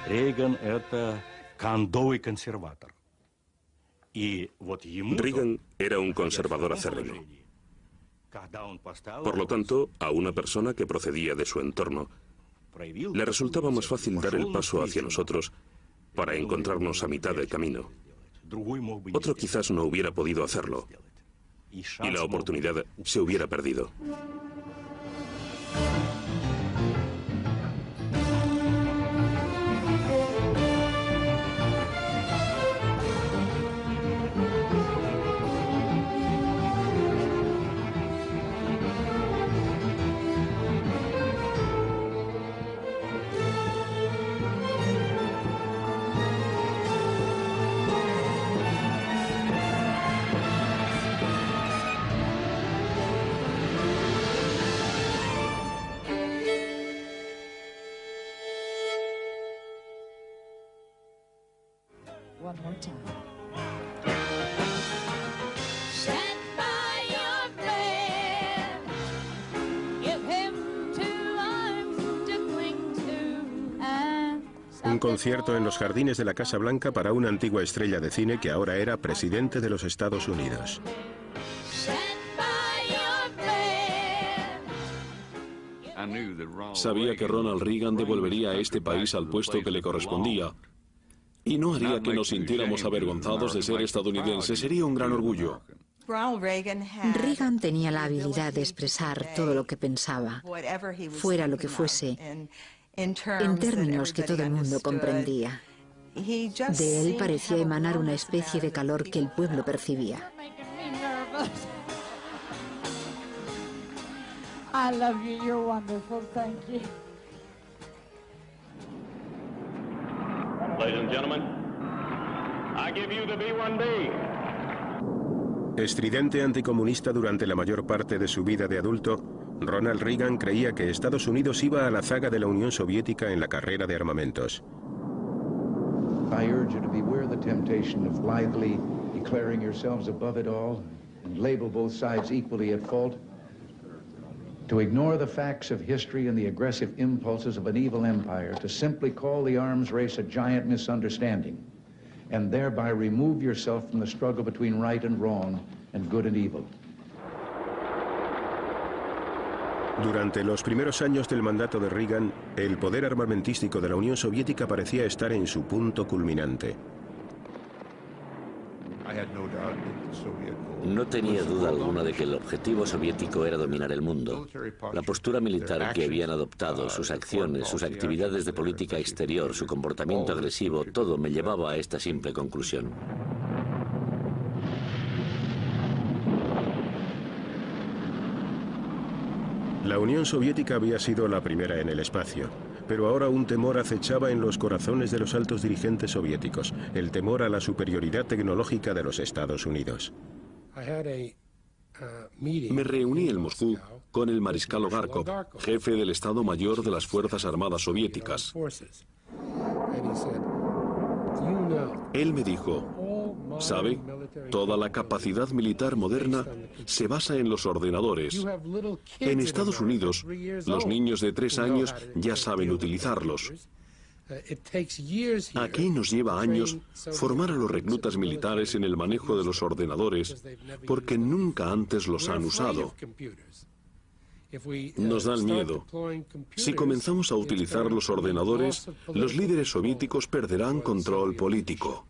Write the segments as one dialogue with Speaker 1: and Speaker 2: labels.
Speaker 1: Рейган – это кондовый консерватор.
Speaker 2: Reagan era un conservador acérrimo. Por lo tanto, a una persona que procedía de su entorno, le resultaba más fácil dar el paso hacia nosotros para encontrarnos a mitad del camino. Otro quizás no hubiera podido hacerlo y la oportunidad se hubiera perdido.
Speaker 3: One more time.
Speaker 4: Un concierto en los jardines de la Casa Blanca para una antigua estrella de cine que ahora era presidente de los Estados Unidos.
Speaker 2: Sabía que Ronald Reagan devolvería a este país al puesto que le correspondía y no haría que nos sintiéramos avergonzados de ser estadounidenses. Sería un gran orgullo.
Speaker 3: Reagan tenía la habilidad de expresar todo lo que pensaba, fuera lo que fuese, en términos que todo el mundo comprendía. De él parecía emanar una especie de calor que el pueblo percibía.
Speaker 5: I love you, you're wonderful, thank you.
Speaker 6: Ladies and gentlemen, I give you the B-1B.
Speaker 4: Estridente anticomunista durante la mayor parte de su vida de adulto, Ronald Reagan creía que Estados Unidos iba a la zaga de la Unión Soviética en la carrera de armamentos.
Speaker 7: I urge you to beware the temptation of blithely declaring yourselves above it all and label both sides equally at fault. To ignore the facts of history and the aggressive impulses of an evil empire, to simply call the arms race a giant misunderstanding, and thereby remove yourself from the struggle between right and wrong and good and evil.
Speaker 4: Durante los primeros años del mandato de Reagan, el poder armamentístico de la Unión Soviética parecía estar en su punto culminante.
Speaker 8: No tenía duda alguna de que el objetivo soviético era dominar el mundo. La postura militar que habían adoptado, sus acciones, sus actividades de política exterior, su comportamiento agresivo, todo me llevaba a esta simple conclusión.
Speaker 4: La Unión Soviética había sido la primera en el espacio, pero ahora un temor acechaba en los corazones de los altos dirigentes soviéticos, el temor a la superioridad tecnológica de los Estados Unidos.
Speaker 2: Me reuní en Moscú con el mariscal Ogarkov, jefe del Estado Mayor de las Fuerzas Armadas Soviéticas. Él me dijo, ¿sabe? Toda la capacidad militar moderna se basa en los ordenadores. En Estados Unidos, los niños de 3 años ya saben utilizarlos. Aquí nos lleva años formar a los reclutas militares en el manejo de los ordenadores, porque nunca antes los han usado. Nos dan miedo. Si comenzamos a utilizar los ordenadores, los líderes soviéticos perderán control político.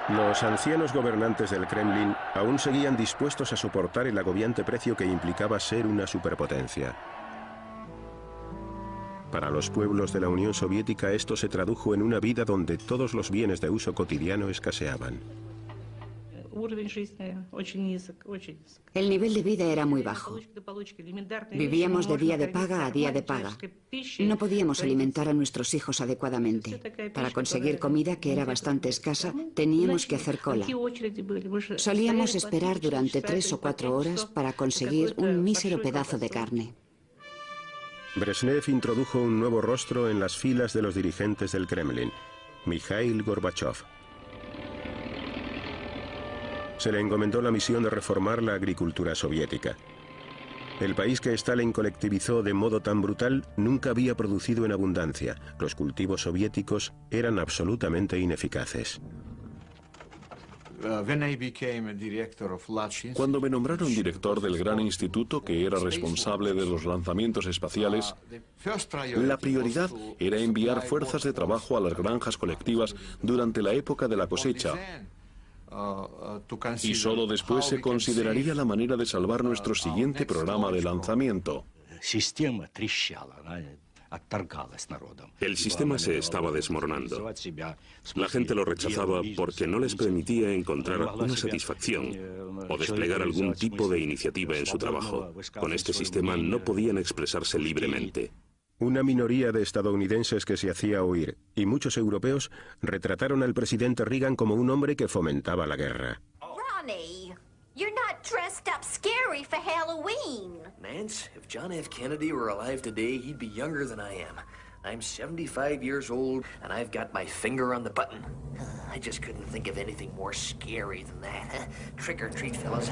Speaker 4: Los ancianos gobernantes del Kremlin aún seguían dispuestos a soportar el agobiante precio que implicaba ser una superpotencia. Para los pueblos de la Unión Soviética esto se tradujo en una vida donde todos los bienes de uso cotidiano escaseaban.
Speaker 9: El nivel de vida era muy bajo. Vivíamos de día de paga a día de paga. No podíamos alimentar a nuestros hijos adecuadamente. Para conseguir comida, que era bastante escasa, teníamos que hacer cola. Solíamos esperar durante 3 o 4 horas para conseguir un mísero pedazo de carne.
Speaker 4: Brezhnev introdujo un nuevo rostro en las filas de los dirigentes del Kremlin, Mikhail Gorbachev. Se le encomendó la misión de reformar la agricultura soviética. El país que Stalin colectivizó de modo tan brutal nunca había producido en abundancia. Los cultivos soviéticos eran absolutamente ineficaces.
Speaker 10: Cuando me nombraron director del gran instituto que era responsable de los lanzamientos espaciales, la prioridad era enviar fuerzas de trabajo a las granjas colectivas durante la época de la cosecha. Y solo después se consideraría la manera de salvar nuestro siguiente programa de lanzamiento.
Speaker 2: El sistema se estaba desmoronando. La gente lo rechazaba porque no les permitía encontrar una satisfacción o desplegar algún tipo de iniciativa en su trabajo. Con este sistema no podían expresarse libremente.
Speaker 4: Una minoría de estadounidenses que se hacía oír y muchos europeos retrataron al presidente Reagan como un hombre que fomentaba la guerra.
Speaker 11: Ronnie, you're not dressed up scary for Halloween.
Speaker 12: Nance, if John F. Kennedy were alive today, he'd be younger than I am. I'm 75 years old, and I've got my finger on the button. I just couldn't think of anything more scary than that, huh? Trick or treat, fellas.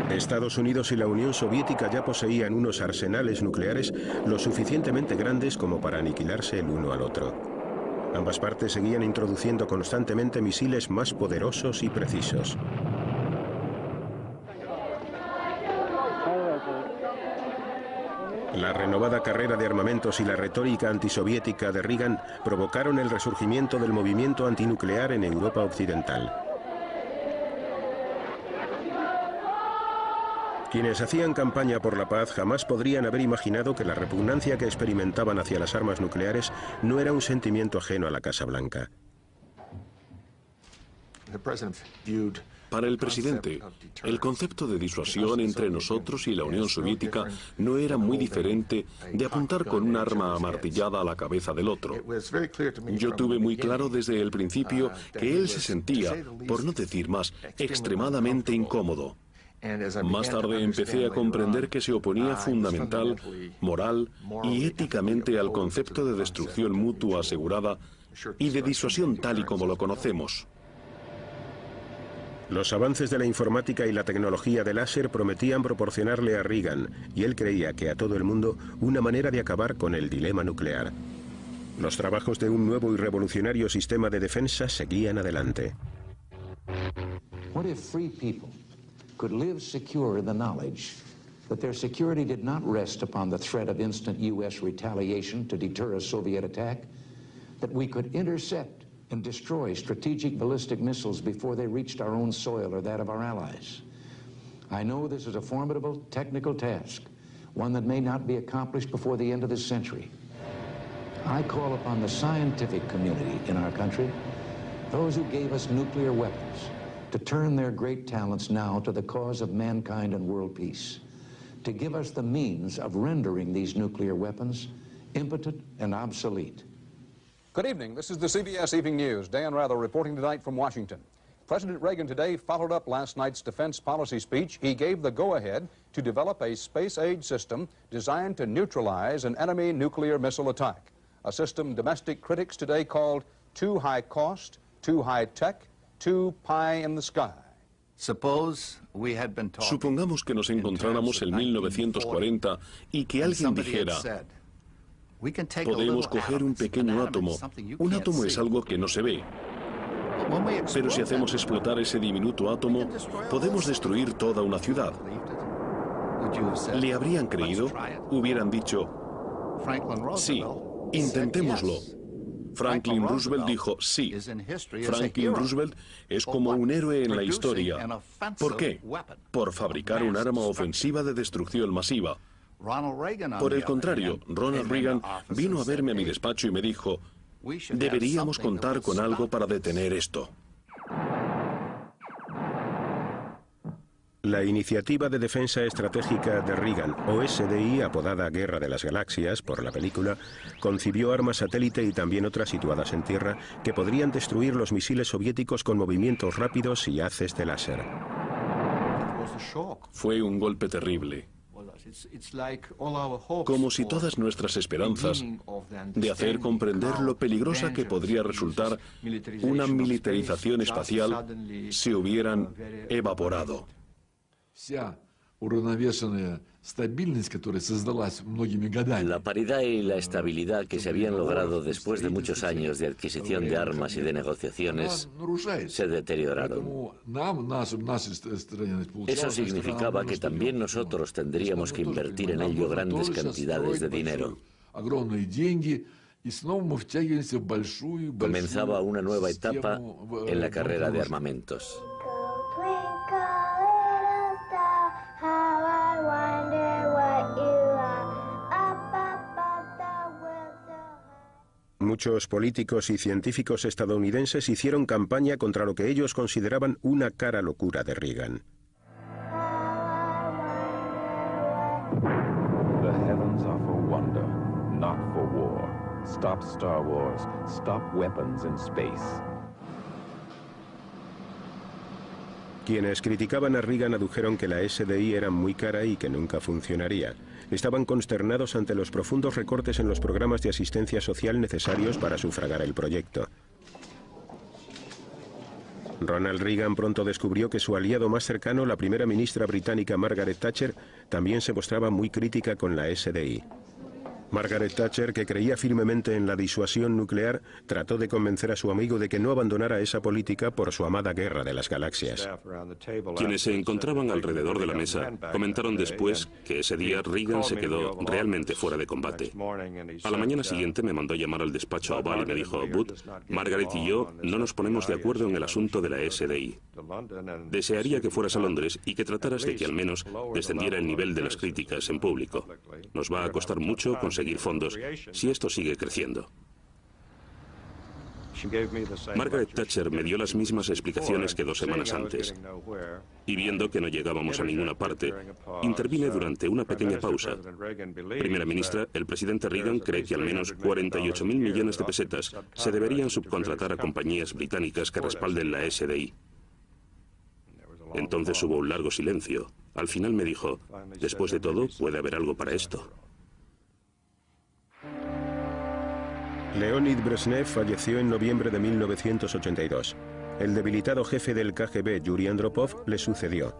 Speaker 4: Estados Unidos y la Unión Soviética ya poseían unos arsenales nucleares lo suficientemente grandes como para aniquilarse el uno al otro. Ambas partes seguían introduciendo constantemente misiles más poderosos y precisos. La renovada carrera de armamentos y la retórica antisoviética de Reagan provocaron el resurgimiento del movimiento antinuclear en Europa Occidental. Quienes hacían campaña por la paz jamás podrían haber imaginado que la repugnancia que experimentaban hacia las armas nucleares no era un sentimiento ajeno a la Casa Blanca.
Speaker 10: Para el presidente, el concepto de disuasión entre nosotros y la Unión Soviética no era muy diferente de apuntar con un arma amartillada a la cabeza del otro. Yo tuve muy claro desde el principio que él se sentía, por no decir más, extremadamente incómodo. Más tarde empecé a comprender que se oponía fundamental, moral y éticamente al concepto de destrucción mutua asegurada y de disuasión tal y como lo conocemos.
Speaker 4: Los avances de la informática y la tecnología de láser prometían proporcionarle a Reagan, y él creía que a todo el mundo, una manera de acabar con el dilema nuclear. Los trabajos de un nuevo y revolucionario sistema de defensa seguían adelante.
Speaker 7: Could live secure in the knowledge that their security did not rest upon the threat of instant U.S. retaliation to deter a Soviet attack, that we could intercept and destroy strategic ballistic missiles before they reached our own soil or that of our allies. I know this is a formidable technical task, one that may not be accomplished before the end of this century. I call upon the scientific community in our country, those who gave us nuclear weapons, to turn their great talents now to the cause of mankind and world peace, to give us the means of rendering these nuclear weapons impotent and obsolete.
Speaker 13: Good evening. This is the CBS Evening News. Dan Rather reporting tonight from Washington. President Reagan today followed up last night's defense policy speech. He gave the go-ahead to develop a space-age system designed to neutralize an enemy nuclear missile attack, a system domestic critics today called too high cost, too high tech, too pie in the sky.
Speaker 10: Supongamos que nos encontráramos en 1940 y que alguien dijera: podemos coger un pequeño átomo. Un átomo es algo que no se ve. Pero si hacemos explotar ese diminuto átomo, podemos destruir toda una ciudad. ¿Le habrían creído? Hubieran dicho: sí, intentémoslo. Franklin Roosevelt dijo sí. Franklin Roosevelt es como un héroe en la historia. ¿Por qué? Por fabricar un arma ofensiva de destrucción masiva. Por el contrario, Ronald Reagan vino a verme a mi despacho y me dijo: deberíamos contar con algo para detener esto.
Speaker 4: La Iniciativa de Defensa Estratégica de Reagan, o SDI, apodada Guerra de las Galaxias por la película, concibió armas satélite y también otras situadas en tierra que podrían destruir los misiles soviéticos con movimientos rápidos y haces de láser.
Speaker 10: Fue un golpe terrible. Como si todas nuestras esperanzas de hacer comprender lo peligrosa que podría resultar una militarización espacial se hubieran evaporado.
Speaker 8: La paridad y la estabilidad que se habían logrado después de muchos años de adquisición de armas y de negociaciones se deterioraron. Eso significaba que también nosotros tendríamos que invertir en ello grandes cantidades de dinero. Comenzaba una nueva etapa en la carrera de armamentos.
Speaker 4: Muchos políticos y científicos estadounidenses hicieron campaña contra lo que ellos consideraban una cara locura de Reagan.
Speaker 14: The heavens are for wonder, not for war. Stop Star Wars. Stop weapons in space.
Speaker 4: Quienes criticaban a Reagan adujeron que la SDI era muy cara y que nunca funcionaría. Estaban consternados ante los profundos recortes en los programas de asistencia social necesarios para sufragar el proyecto. Ronald Reagan pronto descubrió que su aliado más cercano, la primera ministra británica Margaret Thatcher, también se mostraba muy crítica con la SDI. Margaret Thatcher, que creía firmemente en la disuasión nuclear, trató de convencer a su amigo de que no abandonara esa política por su amada Guerra de las Galaxias.
Speaker 2: Quienes se encontraban alrededor de la mesa comentaron después que ese día Reagan se quedó realmente fuera de combate. A la mañana siguiente me mandó llamar al despacho Oval y me dijo: Bud, Margaret y yo no nos ponemos de acuerdo en el asunto de la SDI. Desearía que fueras a Londres y que trataras de que al menos descendiera el nivel de las críticas en público. Nos va a costar mucho conseguir fondos si esto sigue creciendo. Margaret Thatcher me dio las mismas explicaciones que 2 semanas antes, y viendo que no llegábamos a ninguna parte, intervine durante una pequeña pausa. Primera ministra, el presidente Reagan cree que al menos 48.000 millones de pesetas se deberían subcontratar a compañías británicas que respalden la SDI. Entonces hubo un largo silencio. Al final me dijo: después de todo, puede haber algo para esto.
Speaker 4: Leonid Brezhnev falleció en noviembre de 1982. El debilitado jefe del KGB, Yuri Andropov, le sucedió.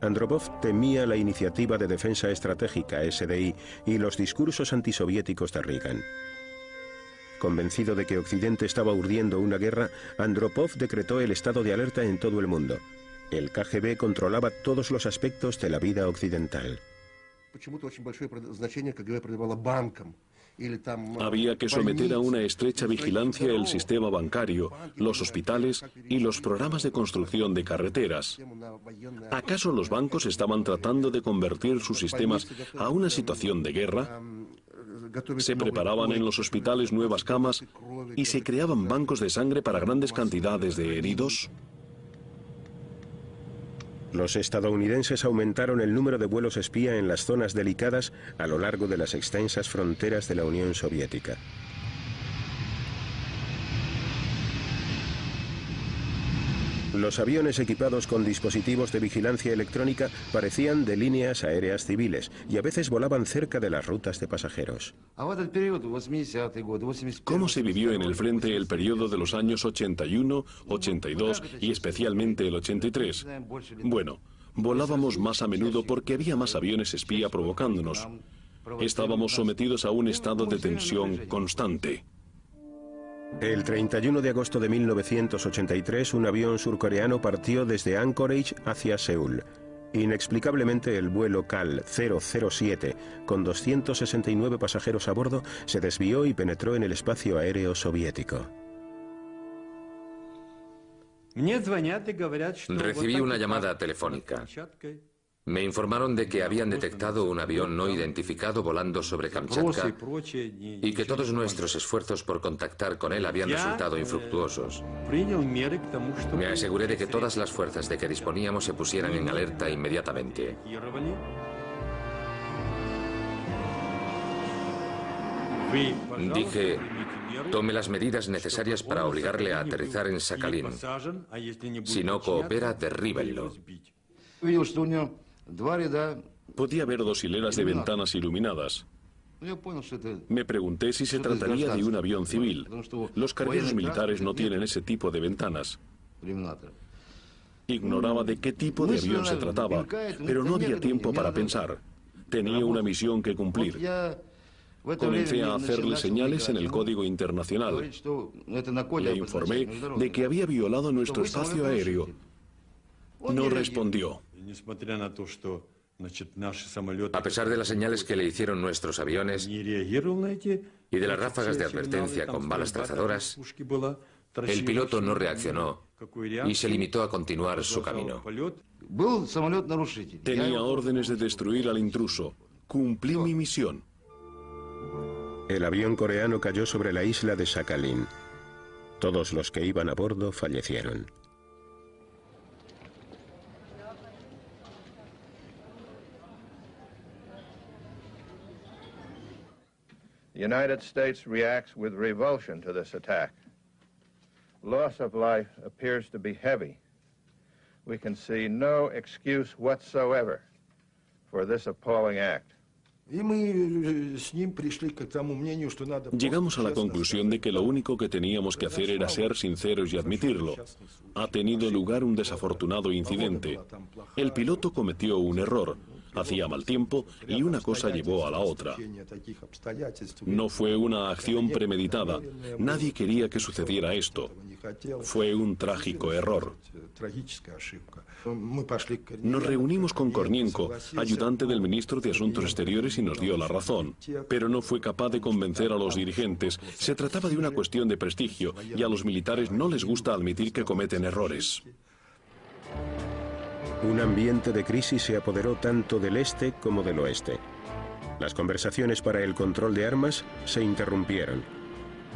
Speaker 4: Andropov temía la iniciativa de defensa estratégica SDI y los discursos antisoviéticos de Reagan. Convencido de que Occidente estaba urdiendo una guerra, Andropov decretó el estado de alerta en todo el mundo. El KGB controlaba todos los aspectos de la vida occidental.
Speaker 10: Había que someter a una estrecha vigilancia el sistema bancario, los hospitales y los programas de construcción de carreteras. ¿Acaso los bancos estaban tratando de convertir sus sistemas a una situación de guerra? Se preparaban en los hospitales nuevas camas y se creaban bancos de sangre para grandes cantidades de heridos.
Speaker 4: Los estadounidenses aumentaron el número de vuelos espía en las zonas delicadas a lo largo de las extensas fronteras de la Unión Soviética. Los aviones equipados con dispositivos de vigilancia electrónica parecían de líneas aéreas civiles y a veces volaban cerca de las rutas de pasajeros.
Speaker 10: ¿Cómo se vivió en el frente el periodo de los años 81, 82 y especialmente el 83? Bueno, volábamos más a menudo porque había más aviones espía provocándonos. Estábamos sometidos a un estado de tensión constante.
Speaker 4: El 31 de agosto de 1983, un avión surcoreano partió desde Anchorage hacia Seúl. Inexplicablemente, el vuelo KAL 007, con 269 pasajeros a bordo, se desvió y penetró en el espacio aéreo soviético.
Speaker 15: Recibí una llamada telefónica. Me informaron de que habían detectado un avión no identificado volando sobre Kamchatka y que todos nuestros esfuerzos por contactar con él habían resultado infructuosos. Me aseguré de que todas las fuerzas de que disponíamos se pusieran en alerta inmediatamente. Dije: tome las medidas necesarias para obligarle a aterrizar en Sakhalin. Si no coopera, derríbenlo.
Speaker 10: Podía ver 2 hileras de ventanas iluminadas. Me pregunté si se trataría de un avión civil. Los cargueros militares no tienen ese tipo de ventanas. Ignoraba de qué tipo de avión se trataba, pero no había tiempo para pensar. Tenía una misión que cumplir. Comencé a hacerle señales en el código internacional. Le informé de que había violado nuestro espacio aéreo. No respondió.
Speaker 15: A pesar de las señales que le hicieron nuestros aviones y de las ráfagas de advertencia con balas trazadoras, el piloto no reaccionó y se limitó a continuar su camino.
Speaker 10: Tenía órdenes de destruir al intruso. Cumplí mi misión.
Speaker 4: El avión coreano cayó sobre la isla de Sakhalin. Todos los que iban a bordo fallecieron.
Speaker 16: The United States reacts with revulsion to this attack. Loss of life appears to be heavy. We can see no excuse whatsoever for this appalling act.
Speaker 10: Llegamos a la conclusión de que lo único que teníamos que hacer era ser sinceros y admitirlo. Ha tenido lugar un desafortunado incidente. El piloto cometió un error. Hacía mal tiempo y una cosa llevó a la otra. No fue una acción premeditada. Nadie quería que sucediera esto. Fue un trágico error. Nos reunimos con Kornienko, ayudante del ministro de Asuntos Exteriores, y nos dio la razón. Pero no fue capaz de convencer a los dirigentes. Se trataba de una cuestión de prestigio y a los militares no les gusta admitir que cometen errores.
Speaker 4: Un ambiente de crisis se apoderó tanto del este como del oeste. Las conversaciones para el control de armas se interrumpieron.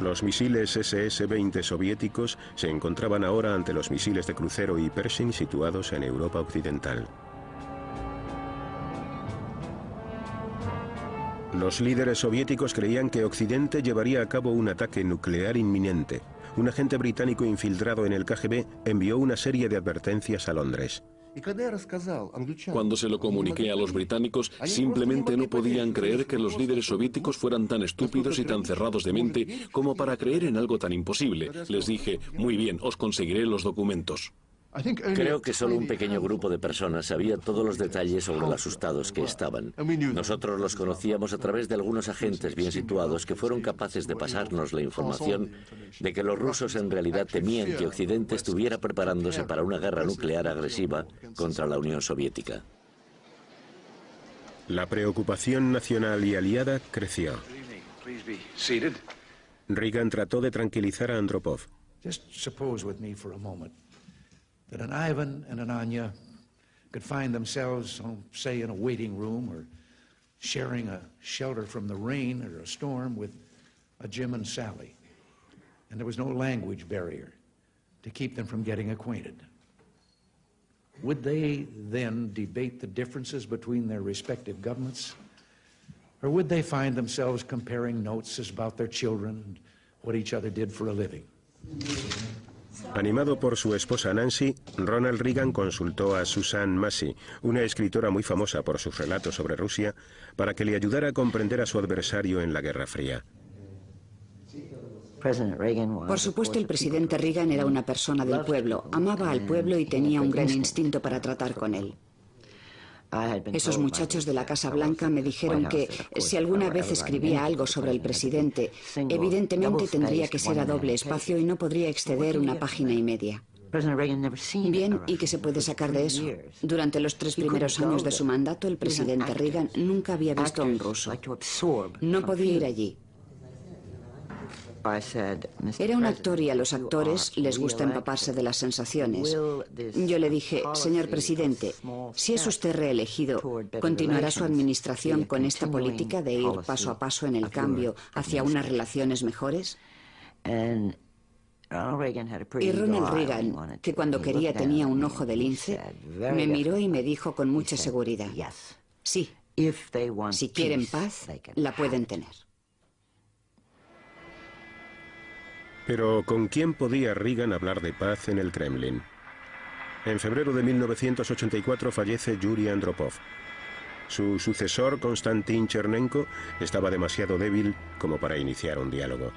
Speaker 4: Los misiles SS-20 soviéticos se encontraban ahora ante los misiles de crucero y Pershing situados en Europa Occidental. Los líderes soviéticos creían que Occidente llevaría a cabo un ataque nuclear inminente. Un agente británico infiltrado en el KGB envió una serie de advertencias a Londres.
Speaker 10: Cuando se lo comuniqué a los británicos, simplemente no podían creer que los líderes soviéticos fueran tan estúpidos y tan cerrados de mente como para creer en algo tan imposible. Les dije, muy bien, os conseguiré los documentos.
Speaker 8: Creo que solo un pequeño grupo de personas sabía todos los detalles sobre lo asustados que estaban. Nosotros los conocíamos a través de algunos agentes bien situados que fueron capaces de pasarnos la información de que los rusos en realidad temían que Occidente estuviera preparándose para una guerra nuclear agresiva contra la Unión Soviética.
Speaker 4: La preocupación nacional y aliada creció. Reagan trató de tranquilizar a Andropov.
Speaker 7: That an Ivan and an Anya could find themselves, say, in a waiting room or sharing a shelter from the rain or a storm with a Jim and Sally. And there was no language barrier to keep them from getting acquainted. Would they then debate the differences between their respective governments? Or would they find themselves comparing notes about their children and what each other did for a living?
Speaker 4: Animado por su esposa Nancy, Ronald Reagan consultó a Susan Massey, una escritora muy famosa por sus relatos sobre Rusia, para que le ayudara a comprender a su adversario en la Guerra Fría.
Speaker 9: Por supuesto, el presidente Reagan era una persona del pueblo, amaba al pueblo y tenía un gran instinto para tratar con él. Esos muchachos de la Casa Blanca me dijeron que si alguna vez escribía algo sobre el presidente, evidentemente tendría que ser a doble espacio y no podría exceder una página y media. Bien, ¿y qué se puede sacar de eso? Durante los 3 primeros años de su mandato, el presidente Reagan nunca había visto a un ruso. No podía ir allí. Era un actor y a los actores les gusta empaparse de las sensaciones. Yo le dije, señor presidente, si es usted reelegido, ¿continuará su administración con esta política de ir paso a paso en el cambio hacia unas relaciones mejores? Y Ronald Reagan, que cuando quería tenía un ojo de lince, me miró y me dijo con mucha seguridad, sí, si quieren paz, la pueden tener.
Speaker 4: Pero ¿con quién podía Reagan hablar de paz en el Kremlin? En febrero de 1984 fallece Yuri Andropov. Su sucesor, Konstantin Chernenko, estaba demasiado débil como para iniciar un diálogo.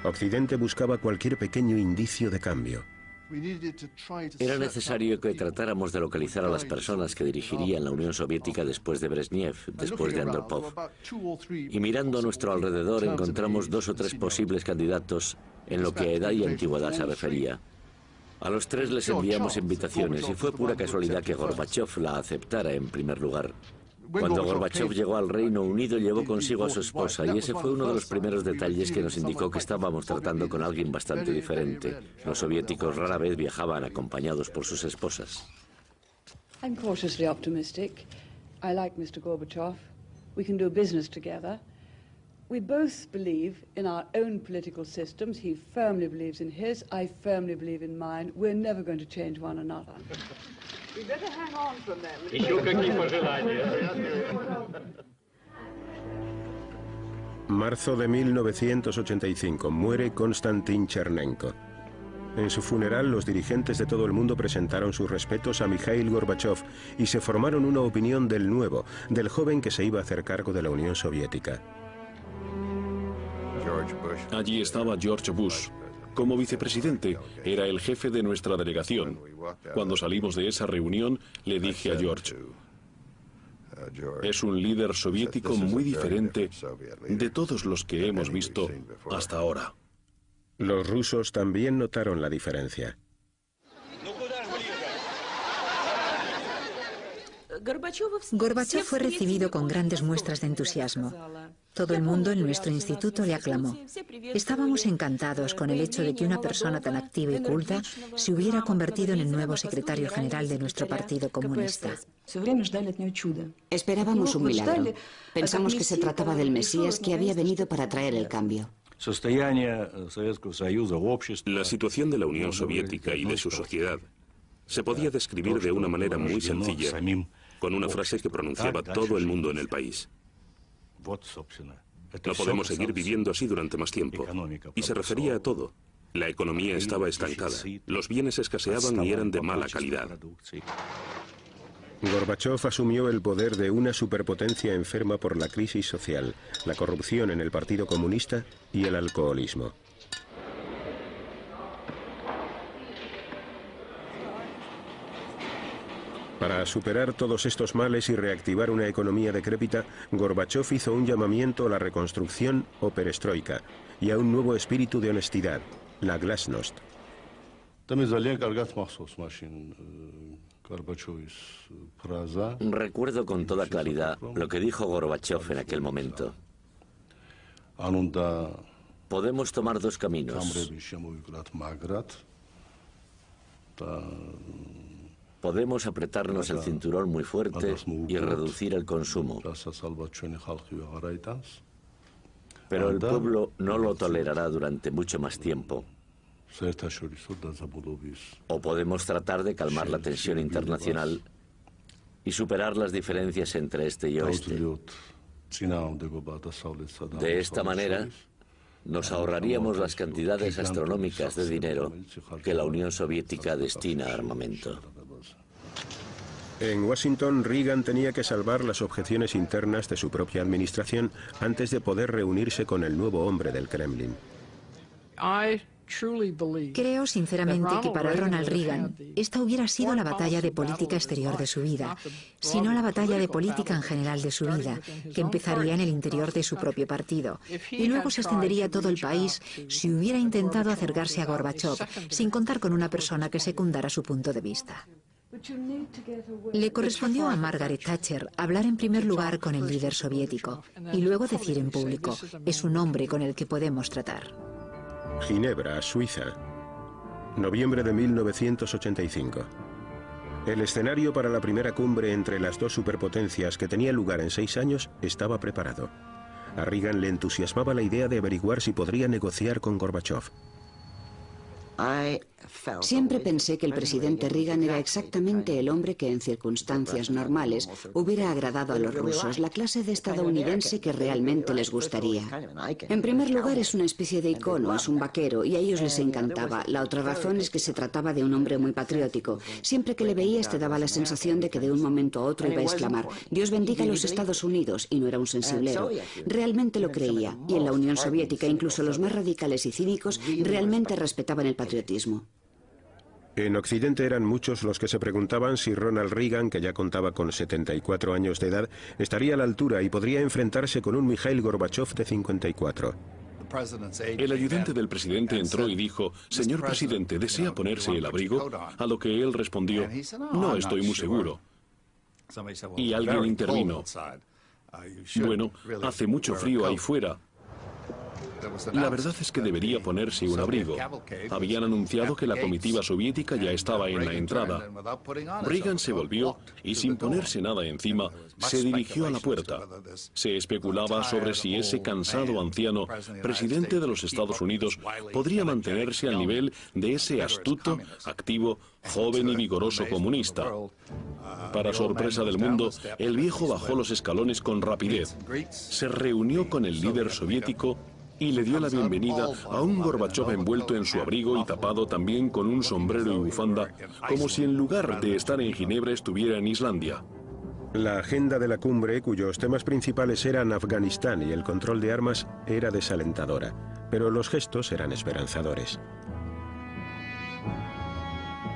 Speaker 4: Occidente buscaba cualquier pequeño indicio de cambio.
Speaker 8: Era necesario que tratáramos de localizar a las personas que dirigirían la Unión Soviética después de Brezhnev, después de Andropov. Y mirando a nuestro alrededor encontramos 2 o 3 posibles candidatos en lo que a edad y antigüedad se refería. A los 3 les enviamos invitaciones y fue pura casualidad que Gorbachev la aceptara en primer lugar. Cuando Gorbachev llegó al Reino Unido llevó consigo a su esposa y ese fue uno de los primeros detalles que nos indicó que estábamos tratando con alguien bastante diferente. Los soviéticos rara vez viajaban acompañados por sus esposas.
Speaker 17: I'm cautiously optimistic. I like Mr. Gorbachev. We can do business together. We both believe in our own political systems. He firmly believes in his. I firmly believe in mine. We're never going to change one another. We better hang on from them.
Speaker 4: Marzo de 1985. Muere Konstantin Chernenko. En su funeral, los dirigentes de todo el mundo presentaron sus respetos a Mikhail Gorbachev y se formaron una opinión del nuevo, del joven que se iba a hacer cargo de la Unión Soviética.
Speaker 10: Allí estaba George Bush. Como vicepresidente, era el jefe de nuestra delegación. Cuando salimos de esa reunión, le dije a George, es un líder soviético muy diferente de todos los que hemos visto hasta ahora.
Speaker 4: Los rusos también notaron la diferencia.
Speaker 3: Gorbachev fue recibido con grandes muestras de entusiasmo. Todo el mundo en nuestro instituto le aclamó. Estábamos encantados con el hecho de que una persona tan activa y culta se hubiera convertido en el nuevo secretario general de nuestro Partido Comunista.
Speaker 9: Esperábamos un milagro. Pensamos que se trataba del Mesías que había venido para traer el cambio.
Speaker 2: La situación de la Unión Soviética y de su sociedad se podía describir de una manera muy sencilla, con una frase que pronunciaba todo el mundo en el país. No podemos seguir viviendo así durante más tiempo. Y se refería a todo. La economía estaba estancada, los bienes escaseaban y eran de mala calidad.
Speaker 4: Gorbachev asumió el poder de una superpotencia enferma por la crisis social, la corrupción en el Partido Comunista y el alcoholismo. Para superar todos estos males y reactivar una economía decrépita, Gorbachev hizo un llamamiento a la reconstrucción o perestroika y a un nuevo espíritu de honestidad, la glasnost.
Speaker 8: Recuerdo con toda claridad lo que dijo Gorbachev en aquel momento. Podemos tomar 2 caminos. Podemos apretarnos el cinturón muy fuerte y reducir el consumo. Pero el pueblo no lo tolerará durante mucho más tiempo. O podemos tratar de calmar la tensión internacional y superar las diferencias entre este y oeste. De esta manera, nos ahorraríamos las cantidades astronómicas de dinero que la Unión Soviética destina a armamento.
Speaker 4: En Washington, Reagan tenía que salvar las objeciones internas de su propia administración antes de poder reunirse con el nuevo hombre del Kremlin.
Speaker 3: Creo sinceramente que para Ronald Reagan esta hubiera sido la batalla de política exterior de su vida, sino la batalla de política en general de su vida, que empezaría en el interior de su propio partido y luego se extendería a todo el país si hubiera intentado acercarse a Gorbachev sin contar con una persona que secundara su punto de vista. Le correspondió a Margaret Thatcher hablar en primer lugar con el líder soviético y luego decir en público, es un hombre con el que podemos tratar.
Speaker 4: Ginebra, Suiza. Noviembre de 1985. El escenario para la primera cumbre entre las 2 superpotencias que tenía lugar en 6 años estaba preparado. A Reagan le entusiasmaba la idea de averiguar si podría negociar con Gorbachev.
Speaker 9: Siempre pensé que el presidente Reagan era exactamente el hombre que en circunstancias normales hubiera agradado a los rusos, la clase de estadounidense que realmente les gustaría. En primer lugar, es una especie de icono, es un vaquero, y a ellos les encantaba. La otra razón es que se trataba de un hombre muy patriótico. Siempre que le veías te daba la sensación de que de un momento a otro iba a exclamar: Dios bendiga a los Estados Unidos, y no era un sensiblero. Realmente lo creía, y en la Unión Soviética incluso los más radicales y cínicos realmente respetaban el patriotismo.
Speaker 4: En Occidente eran muchos los que se preguntaban si Ronald Reagan, que ya contaba con 74 años de edad, estaría a la altura y podría enfrentarse con un Mikhail Gorbachev de 54.
Speaker 10: El ayudante del presidente entró y dijo: señor presidente, ¿desea ponerse el abrigo? A lo que él respondió: no estoy muy seguro. Y alguien intervino: bueno, hace mucho frío ahí fuera. La verdad es que debería ponerse un abrigo. Habían anunciado que la comitiva soviética ya estaba en la entrada. Reagan se volvió y, sin ponerse nada encima, se dirigió a la puerta. Se especulaba sobre si ese cansado anciano, presidente de los Estados Unidos, podría mantenerse al nivel de ese astuto, activo, joven y vigoroso comunista. Para sorpresa del mundo, el viejo bajó los escalones con rapidez. Se reunió con el líder soviético y le dio la bienvenida a un Gorbachev envuelto en su abrigo y tapado también con un sombrero y bufanda, como si en lugar de estar en Ginebra estuviera en Islandia.
Speaker 4: La agenda de la cumbre, cuyos temas principales eran Afganistán y el control de armas, era desalentadora, pero los gestos eran esperanzadores.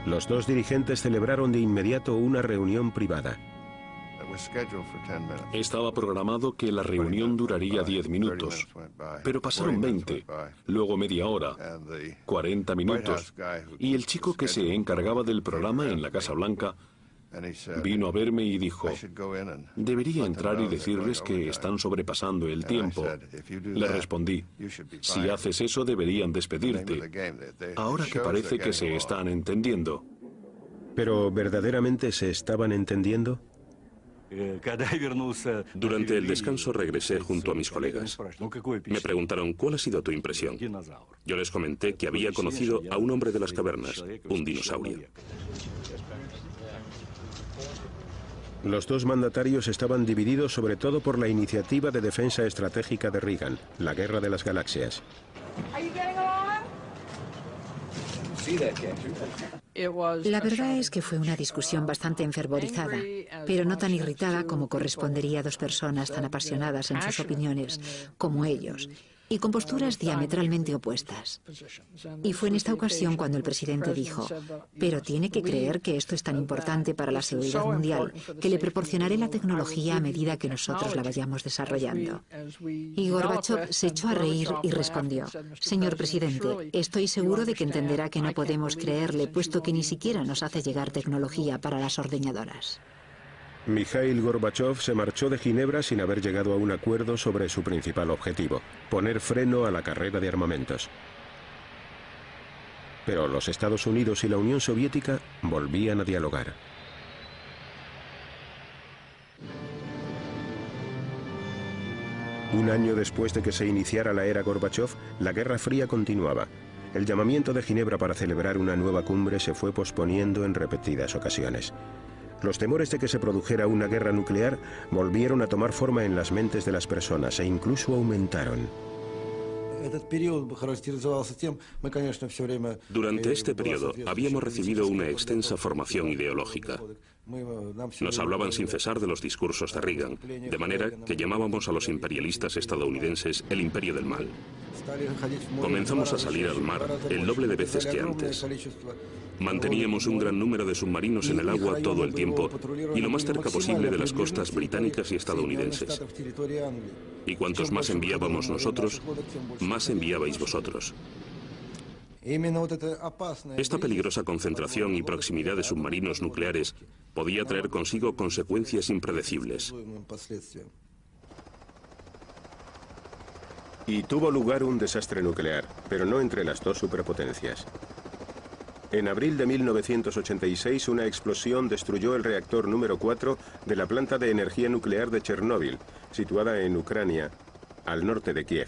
Speaker 4: Los dos dirigentes celebraron de inmediato una reunión privada.
Speaker 10: Estaba programado que la reunión duraría 10 minutos, pero pasaron 20, luego media hora, 40 minutos, y el chico que se encargaba del programa en la Casa Blanca vino a verme y dijo: debería entrar y decirles que están sobrepasando el tiempo. Le respondí: si haces eso deberían despedirte, ahora que parece que se están entendiendo.
Speaker 4: ¿Pero verdaderamente se estaban entendiendo?
Speaker 2: Durante el descanso regresé junto a mis colegas. Me preguntaron: ¿cuál ha sido tu impresión? Yo les comenté que había conocido a un hombre de las cavernas, un dinosaurio.
Speaker 4: Los dos mandatarios estaban divididos sobre todo por la iniciativa de defensa estratégica de Reagan, la Guerra de las Galaxias.
Speaker 3: La verdad es que fue una discusión bastante enfervorizada, pero no tan irritada como correspondería a dos personas tan apasionadas en sus opiniones como ellos, y con posturas diametralmente opuestas. Y fue en esta ocasión cuando el presidente dijo: pero tiene que creer que esto es tan importante para la seguridad mundial que le proporcionaré la tecnología a medida que nosotros la vayamos desarrollando. Y Gorbachev se echó a reír y respondió: señor presidente, estoy seguro de que entenderá que no podemos creerle, puesto que ni siquiera nos hace llegar tecnología para las ordeñadoras.
Speaker 4: Mikhail Gorbachev se marchó de Ginebra sin haber llegado a un acuerdo sobre su principal objetivo: poner freno a la carrera de armamentos. Pero los Estados Unidos y la Unión Soviética volvían a dialogar. Un año después de que se iniciara la era Gorbachev, la Guerra Fría continuaba. El llamamiento de Ginebra para celebrar una nueva cumbre se fue posponiendo en repetidas ocasiones. Los temores de que se produjera una guerra nuclear volvieron a tomar forma en las mentes de las personas e incluso aumentaron.
Speaker 2: Durante este periodo habíamos recibido una extensa formación ideológica. Nos hablaban sin cesar de los discursos de Reagan, de manera que llamábamos a los imperialistas estadounidenses el imperio del mal. Comenzamos a salir al mar el doble de veces que antes. Manteníamos un gran número de submarinos en el agua todo el tiempo y lo más cerca posible de las costas británicas y estadounidenses. Y cuantos más enviábamos nosotros, más enviabais vosotros. Esta peligrosa concentración y proximidad de submarinos nucleares podía traer consigo consecuencias impredecibles.
Speaker 4: Y tuvo lugar un desastre nuclear, pero no entre las dos superpotencias. En abril de 1986, una explosión destruyó el reactor número 4 de la planta de energía nuclear de Chernóbil, situada en Ucrania, al norte de Kiev.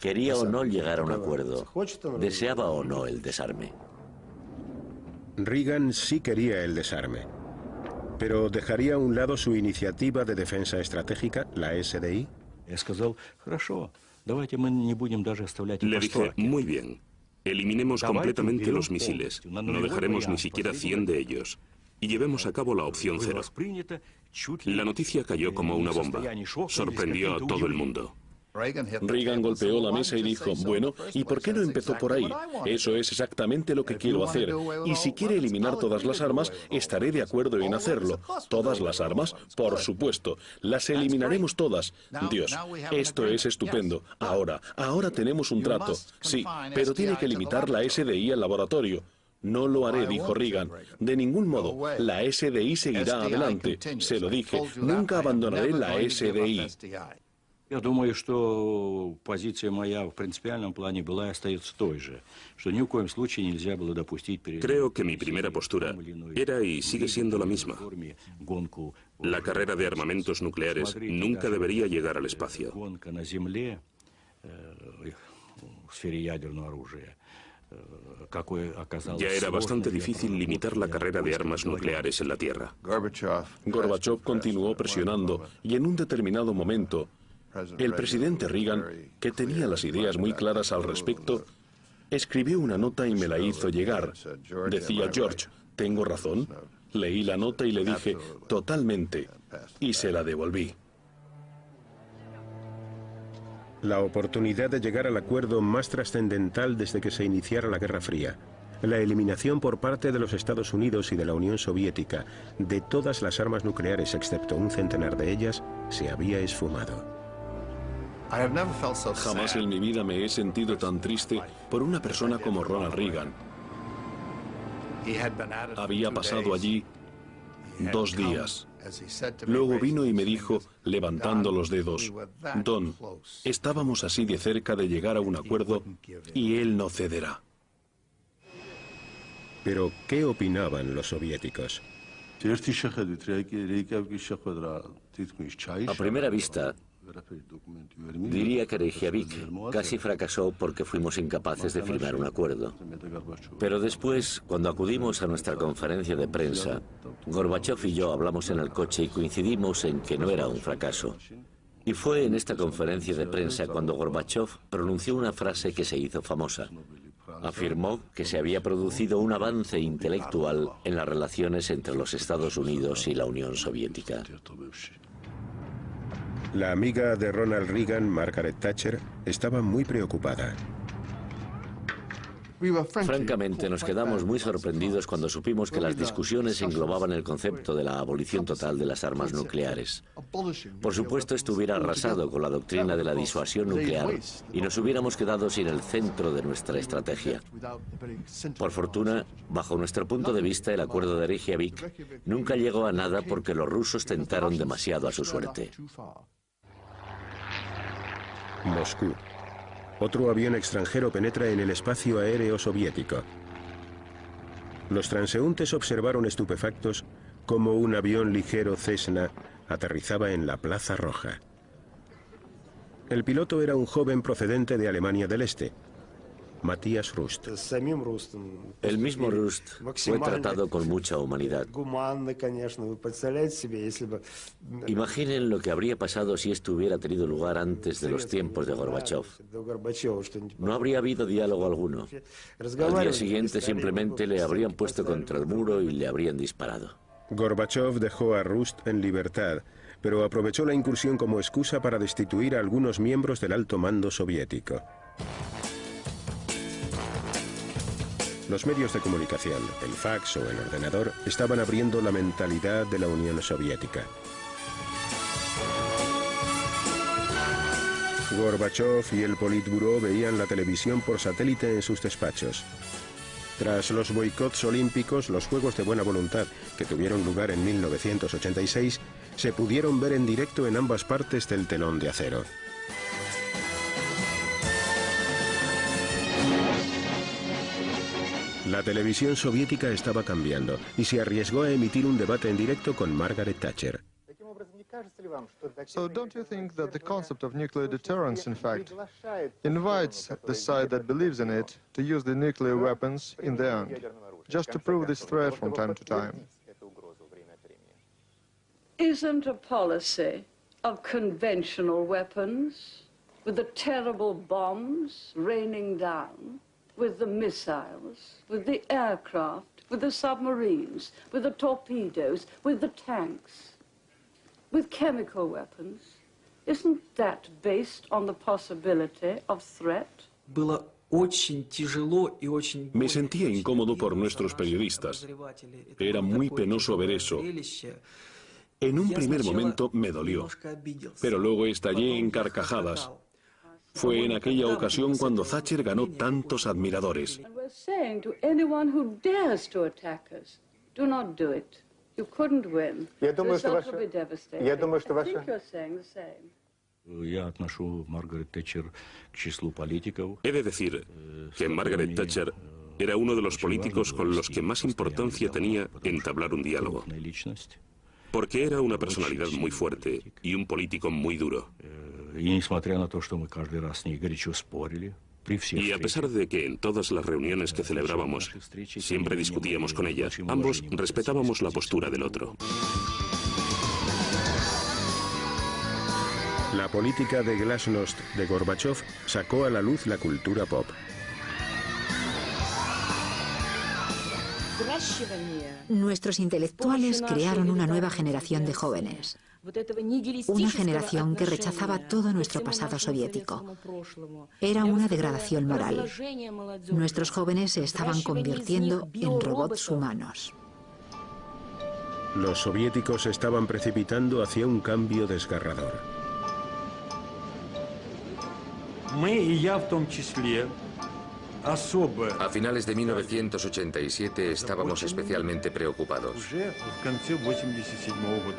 Speaker 8: Quería o no llegar a un acuerdo. Deseaba o no el desarme.
Speaker 4: Reagan sí quería el desarme, pero ¿dejaría a un lado su iniciativa de defensa estratégica, la SDI?
Speaker 2: Le dije, muy bien, eliminemos completamente los misiles, no dejaremos ni siquiera 100 de ellos, y llevemos a cabo la opción 0. La noticia cayó como una bomba, sorprendió a todo el mundo.
Speaker 10: Reagan golpeó la mesa y dijo, bueno, ¿y por qué no empezó por ahí? Eso es exactamente lo que quiero hacer. Y si quiere eliminar todas las armas, estaré de acuerdo en hacerlo. ¿Todas las armas? Por supuesto. Las eliminaremos todas. Dios, esto es estupendo. Ahora tenemos un trato. Sí, pero tiene que limitar la SDI al laboratorio. No lo haré, dijo Reagan. De ningún modo. La SDI seguirá adelante. Se lo dije. Nunca abandonaré la SDI.
Speaker 2: Creo que mi primera postura era y sigue siendo la misma. La carrera de armamentos nucleares nunca debería llegar al espacio. Ya era bastante difícil limitar la carrera de armas nucleares en la Tierra.
Speaker 10: Gorbachev continuó presionando y en un determinado momento el presidente Reagan, que tenía las ideas muy claras al respecto, escribió una nota y me la hizo llegar. Decía, George, ¿tengo razón? Leí la nota y le dije, totalmente, y se la devolví.
Speaker 4: La oportunidad de llegar al acuerdo más trascendental desde que se iniciara la Guerra Fría, la eliminación por parte de los Estados Unidos y de la Unión Soviética de todas las armas nucleares excepto un centenar de ellas, se había esfumado.
Speaker 10: Jamás en mi vida me he sentido tan triste por una persona como Ronald Reagan. Había pasado allí 2 días. Luego vino y me dijo, levantando los dedos, Don, estábamos así de cerca de llegar a un acuerdo y él no cederá.
Speaker 4: Pero, ¿qué opinaban los soviéticos?
Speaker 8: A primera vista, diría que Reykjavik casi fracasó porque fuimos incapaces de firmar un acuerdo. Pero después, cuando acudimos a nuestra conferencia de prensa, Gorbachev y yo hablamos en el coche y coincidimos en que no era un fracaso. Y fue en esta conferencia de prensa cuando Gorbachev pronunció una frase que se hizo famosa. Afirmó que se había producido un avance intelectual en las relaciones entre los Estados Unidos y la Unión Soviética.
Speaker 4: La amiga de Ronald Reagan, Margaret Thatcher, estaba muy preocupada.
Speaker 8: Francamente, nos quedamos muy sorprendidos cuando supimos que las discusiones englobaban el concepto de la abolición total de las armas nucleares. Por supuesto, esto hubiera arrasado con la doctrina de la disuasión nuclear y nos hubiéramos quedado sin el centro de nuestra estrategia. Por fortuna, bajo nuestro punto de vista, el acuerdo de Reykjavik nunca llegó a nada porque los rusos tentaron demasiado a su suerte.
Speaker 4: Moscú. Otro avión extranjero penetra en el espacio aéreo soviético. Los transeúntes observaron estupefactos cómo un avión ligero Cessna aterrizaba en la Plaza Roja. El piloto era un joven procedente de Alemania del Este, Matías Rust.
Speaker 8: El mismo Rust fue tratado con mucha humanidad. Imaginen lo que habría pasado si esto hubiera tenido lugar antes de los tiempos de Gorbachev. No habría habido diálogo alguno. Al día siguiente simplemente le habrían puesto contra el muro y le habrían disparado.
Speaker 4: Gorbachev dejó a Rust en libertad, pero aprovechó la incursión como excusa para destituir a algunos miembros del alto mando soviético. Los medios de comunicación, el fax o el ordenador, estaban abriendo la mentalidad de la Unión Soviética. Gorbachev y el Politburó veían la televisión por satélite en sus despachos. Tras los boicots olímpicos, los Juegos de Buena Voluntad, que tuvieron lugar en 1986, se pudieron ver en directo en ambas partes del telón de acero. La televisión soviética estaba cambiando y se arriesgó a emitir un debate en directo con Margaret Thatcher.
Speaker 18: So don't you think that the concept of nuclear deterrence, in fact, invites the side that believes in it to use the nuclear weapons in the end, just to prove this threat from time to time?
Speaker 17: Isn't a policy of conventional weapons, with the terrible bombs raining down, with the missiles, with the aircraft, with the submarines, with the torpedoes, with the tanks, with chemical weapons, isn't that based on the possibility of threat?
Speaker 10: Me sentía incómodo por nuestros periodistas. Era muy penoso ver eso. En un primer momento me dolió, pero luego estallé en carcajadas. Fue en aquella ocasión cuando Thatcher ganó tantos admiradores.
Speaker 2: He de decir que Margaret Thatcher era uno de los políticos con los que más importancia tenía entablar un diálogo, porque era una personalidad muy fuerte y un político muy duro. Y a pesar de que en todas las reuniones que celebrábamos siempre discutíamos con ella, ambos respetábamos la postura del otro.
Speaker 4: La política de glasnost de Gorbachov sacó a la luz la cultura pop.
Speaker 3: Nuestros intelectuales crearon una nueva generación de jóvenes. Una generación que rechazaba todo nuestro pasado soviético. Era una degradación moral. Nuestros jóvenes se estaban convirtiendo en robots humanos.
Speaker 4: Los soviéticos se estaban precipitando hacia un cambio desgarrador.
Speaker 15: A finales de 1987 estábamos especialmente preocupados.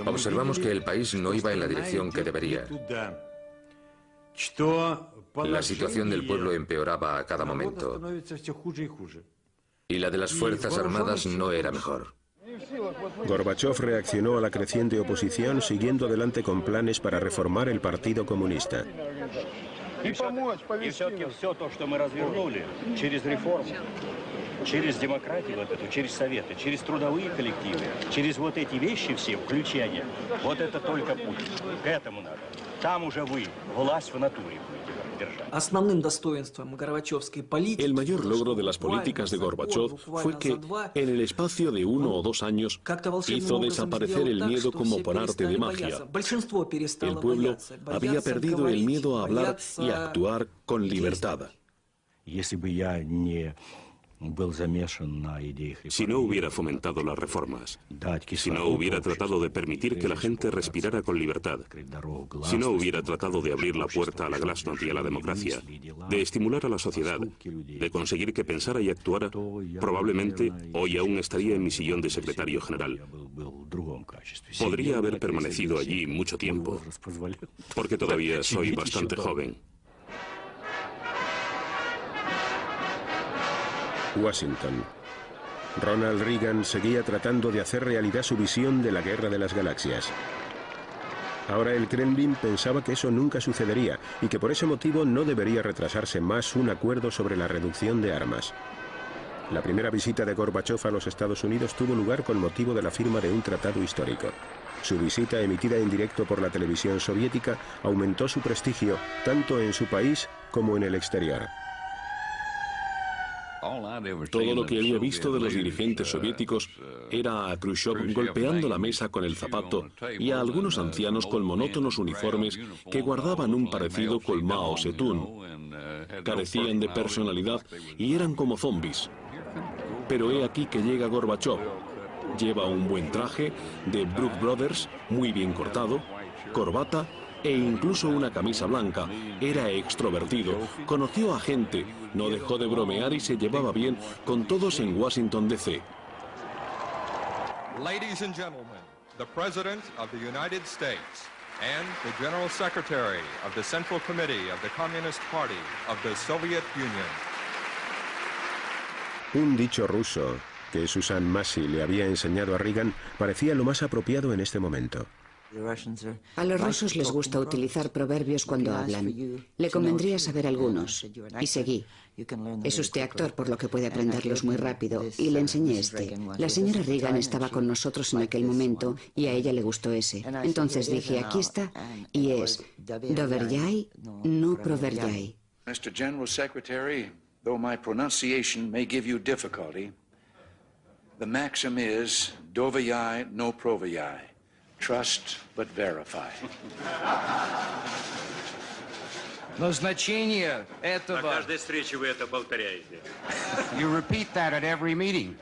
Speaker 15: Observamos que el país no iba en la dirección que debería. La situación del pueblo empeoraba a cada momento. Y la de las Fuerzas Armadas no era mejor.
Speaker 4: Gorbachov reaccionó a la creciente oposición siguiendo adelante con planes para reformar el Partido Comunista.
Speaker 1: И все-таки все то, что мы развернули через реформу, через демократию вот эту, через советы, через трудовые коллективы, через вот эти вещи все, включения, вот это только путь. К этому надо. Там уже вы, власть в натуре будете держать.
Speaker 10: El mayor logro de las políticas de Gorbachov fue que, en el espacio de 1 o 2 años, hizo desaparecer el miedo como por arte de magia. El pueblo había perdido el miedo a hablar y a actuar con libertad.
Speaker 2: Si no hubiera fomentado las reformas, si no hubiera tratado de permitir que la gente respirara con libertad, si no hubiera tratado de abrir la puerta a la glasnost y a la democracia, de estimular a la sociedad, de conseguir que pensara y actuara, probablemente hoy aún estaría en mi sillón de secretario general. Podría haber permanecido allí mucho tiempo, porque todavía soy bastante joven.
Speaker 4: Washington. Ronald Reagan seguía tratando de hacer realidad su visión de la Guerra de las Galaxias. Ahora el Kremlin pensaba que eso nunca sucedería y que por ese motivo no debería retrasarse más un acuerdo sobre la reducción de armas. La primera visita de Gorbachov a los Estados Unidos tuvo lugar con motivo de la firma de un tratado histórico. Su visita, emitida en directo por la televisión soviética, aumentó su prestigio tanto en su país como en el exterior.
Speaker 10: Todo lo que había visto de los dirigentes soviéticos era a Khrushchev golpeando la mesa con el zapato y a algunos ancianos con monótonos uniformes que guardaban un parecido con Mao Zedong. Carecían de personalidad y eran como zombies. Pero he aquí que llega Gorbachov. Lleva un buen traje de Brooks Brothers, muy bien cortado, corbata e incluso una camisa blanca. Era extrovertido, conoció a gente, no dejó de bromear y se llevaba bien con todos en Washington, D.C.
Speaker 19: Ladies and gentlemen, the President of the United States and the General Secretary of the Central Committee of the Communist Party of the Soviet Union.
Speaker 4: Un dicho ruso que Susan Massey le había enseñado a Reagan parecía lo más apropiado en este momento.
Speaker 9: A los rusos les gusta utilizar proverbios cuando hablan. Le convendría saber algunos. Y seguí. Es usted actor, por lo que puede aprenderlos muy rápido. Y le enseñé este. La señora Reagan estaba con nosotros en aquel momento y a ella le gustó ese. Entonces dije, aquí está, y es Doverjai, no Proverjai.
Speaker 20: Mr. General Secretary, though my pronunciation may give you difficulty, the maxim is Doverjai, no Proverjai. Trust but verify.
Speaker 21: Назначение этого...
Speaker 1: На каждой встрече вы это повторяете.
Speaker 21: You repeat that at every meeting.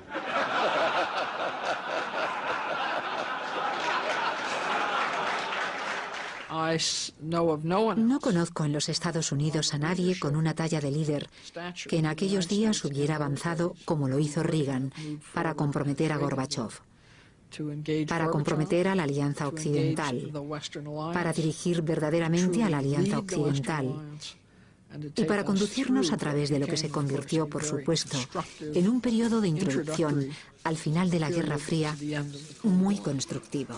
Speaker 3: No conozco en los Estados Unidos a nadie con una talla de líder que en aquellos días hubiera avanzado como lo hizo Reagan para comprometer a Gorbachov, para comprometer a la Alianza Occidental, para dirigir verdaderamente a la Alianza Occidental y para conducirnos a través de lo que se convirtió, por supuesto, en un periodo de introducción al final de la Guerra Fría muy constructivo.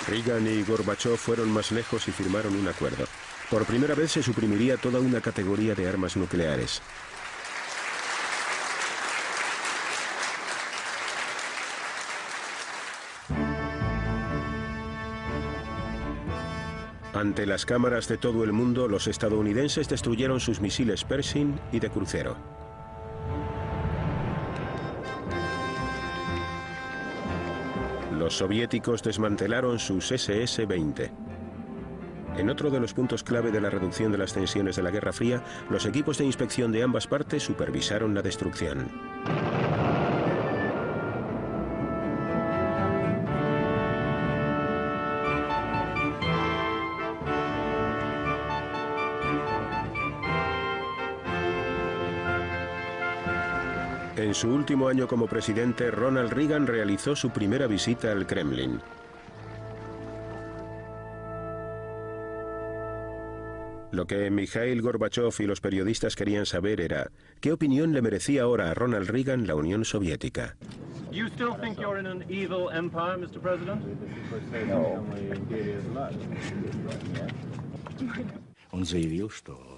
Speaker 4: Reagan y Gorbachov fueron más lejos y firmaron un acuerdo. Por primera vez se suprimiría toda una categoría de armas nucleares. Ante las cámaras de todo el mundo, los estadounidenses destruyeron sus misiles Pershing y de crucero. Los soviéticos desmantelaron sus SS-20. En otro de los puntos clave de la reducción de las tensiones de la Guerra Fría, los equipos de inspección de ambas partes supervisaron la destrucción. En su último año como presidente, Ronald Reagan realizó su primera visita al Kremlin. Lo que Mikhail Gorbachov y los periodistas querían saber era ¿qué opinión le merecía ahora a Ronald Reagan la Unión Soviética?
Speaker 6: You still think you're in an evil empire, Mr. President?
Speaker 1: No. Он заявил, что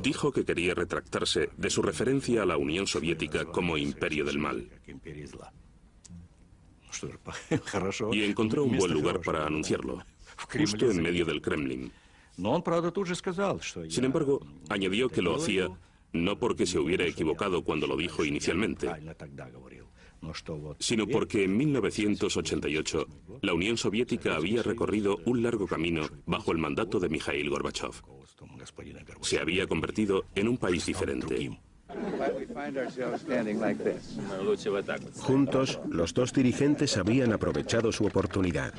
Speaker 2: Dijo que quería retractarse de su referencia a la Unión Soviética como imperio del mal. Y encontró un buen lugar para anunciarlo, justo en medio del Kremlin. Sin embargo, añadió que lo hacía no porque se hubiera equivocado cuando lo dijo inicialmente, sino porque en 1988 la Unión Soviética había recorrido un largo camino bajo el mandato de Mikhail Gorbachov. Se había convertido en un país diferente.
Speaker 4: Juntos, los dos dirigentes habían aprovechado su oportunidad.